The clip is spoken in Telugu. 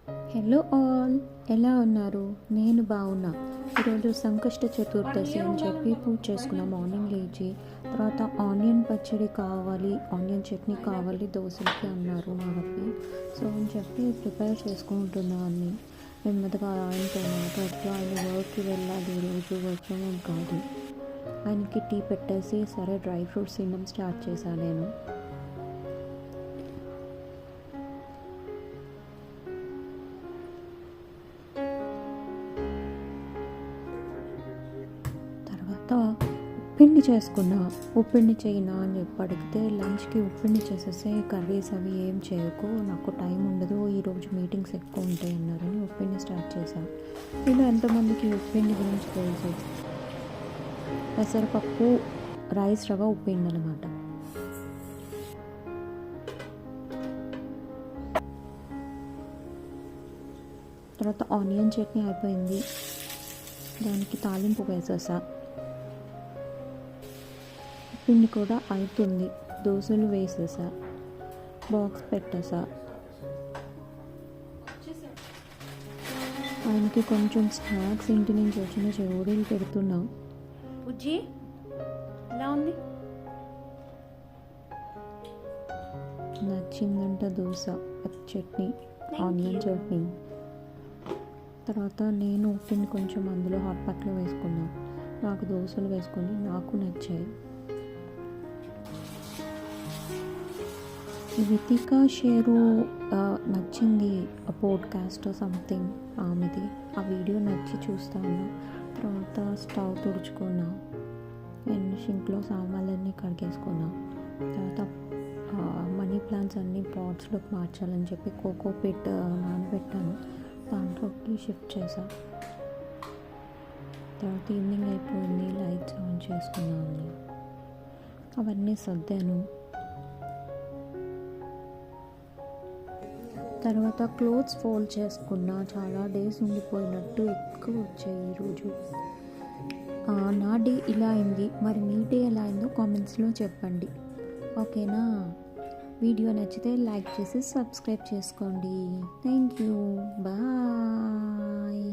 హలో ఆల్, ఎలా ఉన్నారు? నేను బాగున్నా. ఈరోజు సంకష్ట చతుర్దశి అని చెప్పి పూజ చేసుకున్నా. మార్నింగ్ లేచి తర్వాత ఆనియన్ పచ్చడి కావాలి, ఆనియన్ చట్నీ కావాలి దోశలకి అన్నారు మా మమ్మీ. సో అని చెప్పి ప్రిపేర్ చేసుకుంటున్నా అన్ని నెమ్మదిగా. ఆయనతో మాట్లాడుతూ ఆయన వర్క్కి వెళ్ళాలి, ఈరోజు వర్క్ ఫ్రమ్ హోమ్ కాదు. ఆయనకి టీ పెట్టేసి సరే డ్రై ఫ్రూట్స్ తినడం స్టార్ట్ చేశాను నేను. ఉప్పిండి చేసుకున్నా. ఉప్పిండి చేయనా అని చెప్పి అడిగితే లంచ్కి ఉప్పిండి చేసేస్తే కర్రీస్ అవి ఏం చేయకు, నాకు టైం ఉండదు, ఈరోజు మీటింగ్స్ ఎక్కువ ఉంటాయి అన్నారని ఉప్పిండి స్టార్ట్ చేశాను. ఇలా ఎంతమందికి ఉప్పిండి గురించి తెలుసు? పెసరపప్పు రైస్ రవ్వ ఉప్పిండి అనమాట. తర్వాత ఆనియన్ చట్నీ అయిపోయింది, దానికి తాలింపు వేసేసా. పిండి కూడా అవుతుంది, దోశలు వేసేసా, బాక్స్ పెట్టేసా. ఆయనకి కొంచెం స్నాక్స్ ఇంటి నుంచి వచ్చిన చెవుడీలు పెడుతున్నా. బుజ్జి ఎలా ఉంది? నచ్చిందంట దోశ చట్నీ, ఆనియన్ చట్నీ. తర్వాత నేను పిండి కొంచెం అందులో హాట్ ప్యాక్లో వేసుకున్నా. నాకు దోశలు వేసుకొని నాకు నచ్చాయి. వితిక షేరు నచ్చింది, పోడ్కాస్ట్ సంథింగ్ ఆమెది. ఆ వీడియో నచ్చి చూస్తాను. తర్వాత స్టవ్ తుడుచుకున్నా అండ్ షింక్లో సామాన్లన్నీ కడిగేసుకున్నా. తర్వాత మనీ ప్లాంట్స్ అన్నీ పాట్స్లోకి మార్చాలని చెప్పి కోకోపీట్ నానబెట్టాను, దాంట్లోకి షిఫ్ట్ చేశా. తర్వాత ఈవినింగ్ అయిపోయింది, లైట్స్ ఆన్ చేసుకున్నాను, అవన్నీ సర్దాను. తర్వాత క్లోత్స్ ఫోల్డ్ చేసుకున్నా. చాలా డేస్ ఉండిపోయినట్టు ఎక్కువ వచ్చాయి ఈరోజు. నా డే ఇలా అయింది, మరి మీ డే ఎలా అయిందో కామెంట్స్లో చెప్పండి, ఓకేనా? వీడియో నచ్చితే లైక్ చేసి సబ్స్క్రైబ్ చేసుకోండి. Thank you, bye.